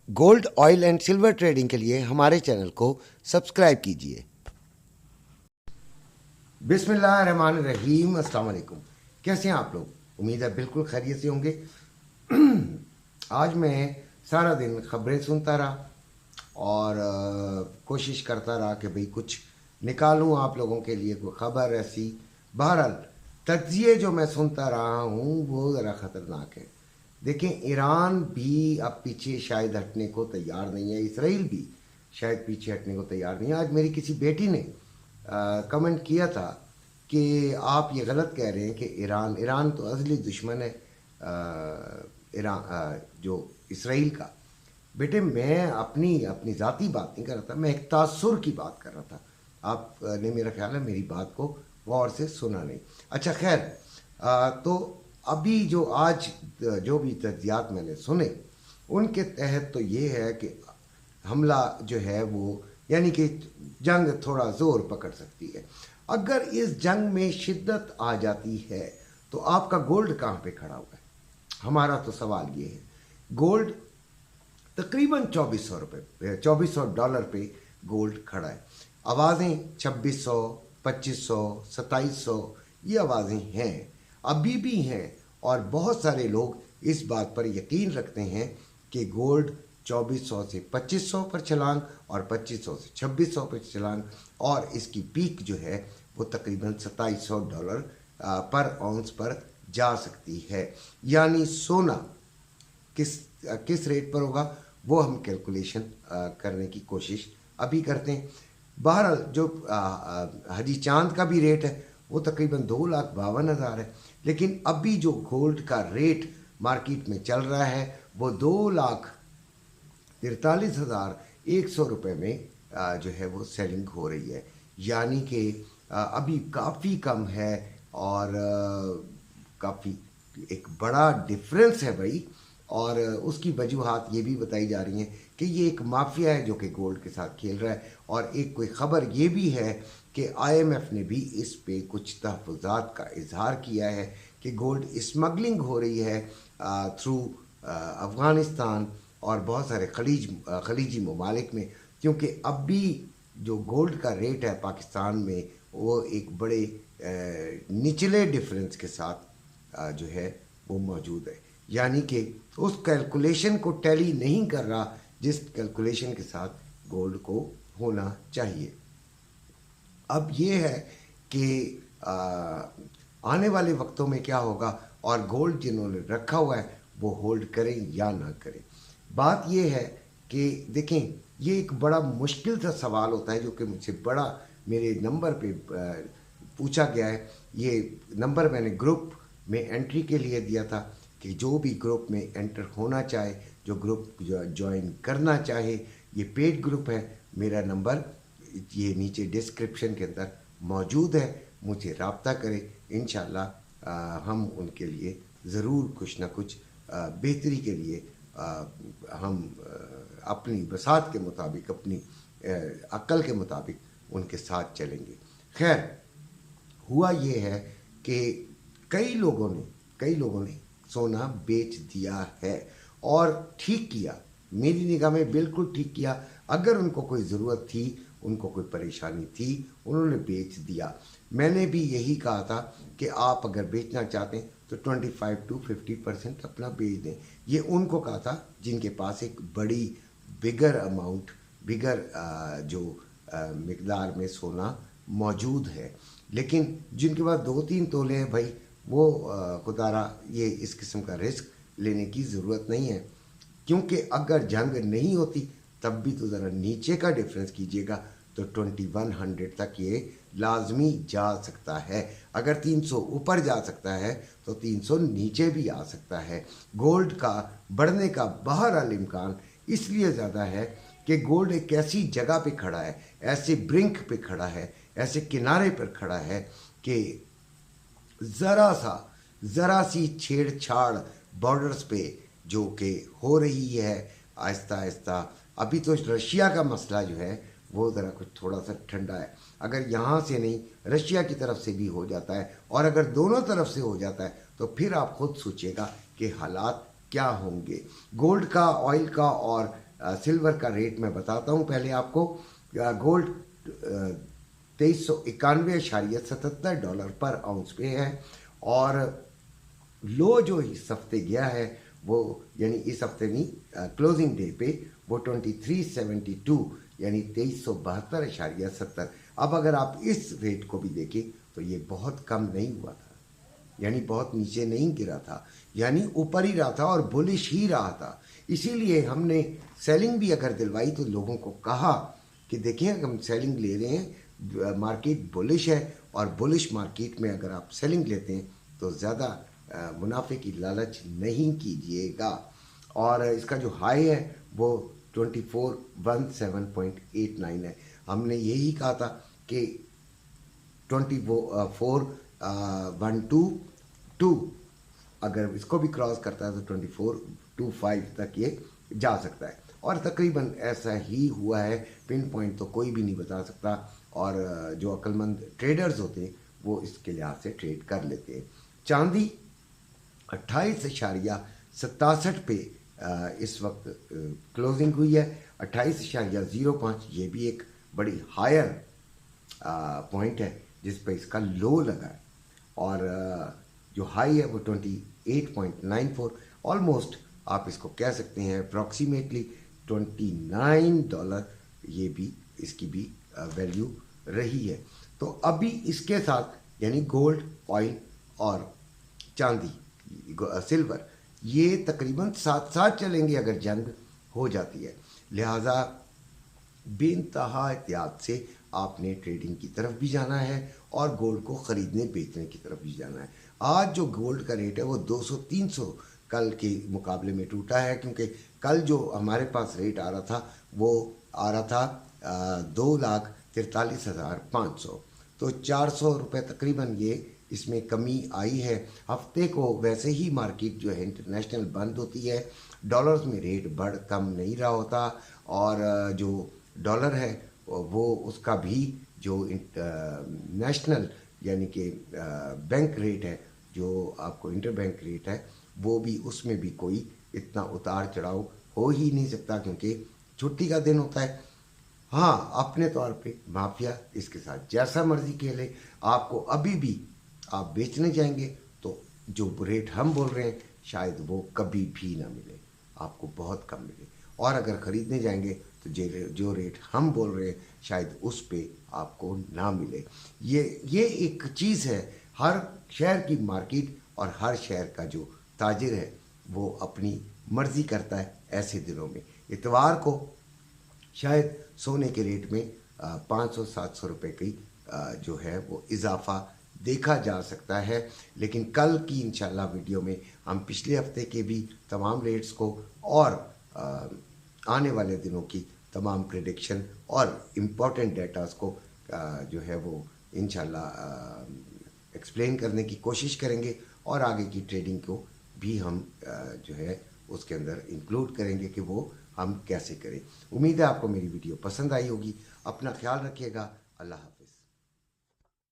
Gold, oil and silver trading के लिए हमारे चैनल को सब्सक्राइब कीजिए। बिस्मिल्लाहिर्रहमानिर्रहीम, अस्सलाम वालेकुम। कैसे हैं आप लोग? उम्मीद है बिल्कुल खैरियत से होंगे। आज मैं सारा दिन खबरें सुनता रहा और कोशिश करता रहा कि भाई कुछ निकालूं आप लोगों के लिए कोई खबर ऐसी। बहरहाल तज्जिए जो मैं सुनता रहा हूँ वो ज़रा ख़तरनाक है। देखें, ईरान भी अब पीछे शायद हटने को तैयार नहीं है, इसराइल भी शायद पीछे हटने को तैयार नहीं है। आज मेरी किसी बेटी ने कमेंट किया था कि आप ये गलत कह रहे हैं कि ईरान तो असली दुश्मन है ईरान जो इसराइल का। बेटे, मैं अपनी अपनी ज़ाती बात नहीं कर रहा था, मैं एक तासुर की बात कर रहा था। आपने मेरा ख्याल है मेरी बात को गौर से सुना नहीं। अच्छा खैर, तो अभी जो आज जो भी तज्जियात मैंने सुने उनके तहत तो ये है कि हमला जो है वो यानी कि जंग थोड़ा ज़ोर पकड़ सकती है। अगर इस जंग में शिद्दत आ जाती है तो आपका गोल्ड कहाँ पे खड़ा हुआ है? हमारा तो सवाल ये है। गोल्ड तकरीबन $2400 पे गोल्ड खड़ा है। आवाज़ें 2600, 2500, 2700 ये आवाज़ें हैं, अभी भी हैं। और बहुत सारे लोग इस बात पर यकीन रखते हैं कि गोल्ड 2400 से 2500 पर छलांग और 2500 से 2600 पर छलांग, और इसकी पीक जो है वो तकरीबन $2700 पर आउंस पर जा सकती है। यानी सोना किस रेट पर होगा वो हम कैलकुलेशन करने की कोशिश अभी करते हैं। बहरहाल जो हाजी चांद का भी रेट है वो तकरीबन 2,52,000 है, लेकिन अभी जो गोल्ड का रेट मार्केट में चल रहा है वो 2,43,100 रुपये में जो है वो सेलिंग हो रही है। यानी कि अभी काफ़ी कम है और काफ़ी एक बड़ा डिफरेंस है भाई। और उसकी वजूहात ये भी बताई जा रही हैं कि ये एक माफिया है जो कि गोल्ड के साथ खेल रहा है। और एक कोई ख़बर ये भी है कि IMF ने भी इस पे कुछ तहफ़्फ़ुज़ात का इजहार किया है कि गोल्ड स्मगलिंग हो रही है थ्रू अफ़गानिस्तान और बहुत सारे खलीजी ममालिक में, क्योंकि अब भी जो गोल्ड का रेट है पाकिस्तान में वो एक बड़े निचले डिफरेंस के साथ जो है वो मौजूद है। यानी कि उस कैलकुलेशन को टैली नहीं कर रहा जिस कैलकुलेशन के साथ गोल्ड को होना चाहिए। अब ये है कि आने वाले वक्तों में क्या होगा और गोल्ड जिन्होंने रखा हुआ है वो होल्ड करें या ना करें। बात ये है कि देखें, ये एक बड़ा मुश्किल सा सवाल होता है जो कि मुझसे बड़ा मेरे नंबर पे पूछा गया है। ये नंबर मैंने ग्रुप में एंट्री के लिए दिया था कि जो भी ग्रुप में एंटर होना चाहे, जो ग्रुप ज्वाइन करना चाहे, ये पेड ग्रुप है। मेरा नंबर ये नीचे डिस्क्रिप्शन के अंदर मौजूद है, मुझे रब्ता करें। इंशाल्लाह हम उनके लिए ज़रूर कुछ ना कुछ बेहतरी के लिए हम अपनी बसात के मुताबिक, अपनी अक्ल के मुताबिक उनके साथ चलेंगे। खैर, हुआ ये है कि कई लोगों ने सोना बेच दिया है और ठीक किया, मेरी निगाह में बिल्कुल ठीक किया। अगर उनको कोई ज़रूरत थी, उनको कोई परेशानी थी, उन्होंने बेच दिया। मैंने भी यही कहा था कि आप अगर बेचना चाहते हैं तो 25 to 50% अपना बेच दें। ये उनको कहा था जिनके पास एक बड़ी बिगर जो मिकदार में सोना मौजूद है। लेकिन जिनके पास 2-3 तोले हैं भाई, वो खुदारा ये इस किस्म का रिस्क लेने की ज़रूरत नहीं है, क्योंकि अगर जंग नहीं होती तब भी तो ज़रा नीचे का डिफरेंस कीजिएगा तो 2100 तक ये लाजमी जा सकता है। अगर 300 ऊपर जा सकता है तो 300 नीचे भी आ सकता है। गोल्ड का बढ़ने का बहरहाल इम्कान इसलिए ज़्यादा है कि गोल्ड एक ऐसी जगह पे खड़ा है, ऐसे ब्रिंक पे खड़ा है, ऐसे किनारे पर खड़ा है कि ज़रा सी छेड़छाड़ बॉर्डर्स पे जो कि हो रही है आहिस्ता आहिस्ता। अभी तो रशिया का मसला जो है वो ज़रा कुछ थोड़ा सा ठंडा है। अगर यहाँ से नहीं रशिया की तरफ से भी हो जाता है, और अगर दोनों तरफ से हो जाता है तो फिर आप खुद सोचिएगा कि हालात क्या होंगे। गोल्ड का, ऑयल का और सिल्वर का रेट मैं बताता हूँ पहले आपको। गोल्ड 2391.77 डॉलर आउंस पे है, और लो जो इस हफ्ते गया है वो, यानी इस हफ्ते नहीं, क्लोजिंग डे पे वो 2372 यानी 2372.70। अब अगर आप इस रेट को भी देखें तो ये बहुत कम नहीं हुआ था, यानी बहुत नीचे नहीं गिरा था, यानी ऊपर ही रहा था और बुलिश ही रहा था। इसीलिए हमने सेलिंग भी अगर दिलवाई तो लोगों को कहा कि देखिए हम सेलिंग ले रहे हैं, मार्केट बुलिश है, और बुलिश मार्केट में अगर आप सेलिंग लेते हैं तो ज़्यादा मुनाफे की लालच नहीं कीजिएगा। और इसका जो हाई है वो 2417.89 है। हमने यही कहा था कि 2412 अगर इसको भी क्रॉस करता है तो 2425 तक ये जा सकता है, और तकरीबन ऐसा ही हुआ है। पिन पॉइंट तो कोई भी नहीं बता सकता, और जो अक्लमंद ट्रेडर्स होते हैं वो इसके लिहाज से ट्रेड कर लेते हैं। चांदी 28.67 पे इस वक्त क्लोजिंग हुई है, 28.05। ये भी एक बड़ी हायर पॉइंट है जिस पे इसका लो लगा है, और जो हाई है वो 28.94, ऑलमोस्ट आप इसको कह सकते हैं अप्रॉक्सीमेटली $29 ये भी इसकी भी वैल्यू रही है। तो अभी इसके साथ यानी गोल्ड, ऑयल और चांदी, सिल्वर, ये तकरीबन साथ साथ चलेंगे अगर जंग हो जाती है। लिहाजा बेइंतहा एहतियात से आपने ट्रेडिंग की तरफ भी जाना है और गोल्ड को ख़रीदने बेचने की तरफ भी जाना है। आज जो गोल्ड का रेट है वो 200-300 कल के मुकाबले में टूटा है, क्योंकि कल जो हमारे पास रेट आ रहा था वो आ रहा था 2,43,500, तो 400 रुपये तकरीबन ये इसमें कमी आई है। हफ्ते को वैसे ही मार्केट जो है इंटरनेशनल बंद होती है, डॉलर्स में रेट बढ़ कम नहीं रहा होता, और जो डॉलर है वो उसका भी जो नेशनल यानी कि बैंक रेट है, जो आपको इंटर बैंक रेट है, वो भी, उसमें भी कोई इतना उतार चढ़ाव हो ही नहीं सकता, क्योंकि छुट्टी का दिन होता है। हाँ, अपने तौर पे माफिया इसके साथ जैसा मर्जी खेले, आपको अभी भी आप बेचने जाएंगे तो जो रेट हम बोल रहे हैं शायद वो कभी भी ना मिले, आपको बहुत कम मिले, और अगर ख़रीदने जाएंगे तो जो रेट हम बोल रहे हैं शायद उस पे आपको ना मिले। ये एक चीज़ है, हर शहर की मार्केट और हर शहर का जो ताजिर है वो अपनी मर्ज़ी करता है। ऐसे दिनों में इतवार को शायद सोने के रेट में 500-700 रुपये की जो है वो इजाफा देखा जा सकता है, लेकिन कल की इंशाल्लाह वीडियो में हम पिछले हफ्ते के भी तमाम रेट्स को और आने वाले दिनों की तमाम प्रेडिक्शन और इम्पॉर्टेंट डेटास को जो है वो इंशाल्लाह एक्सप्लेन करने की कोशिश करेंगे, और आगे की ट्रेडिंग को भी हम जो है उसके अंदर इंक्लूड करेंगे कि वो हम कैसे करें। उम्मीद है आपको मेरी वीडियो पसंद आई होगी। अपना ख्याल रखिएगा। अल्लाह हाफ़िज़।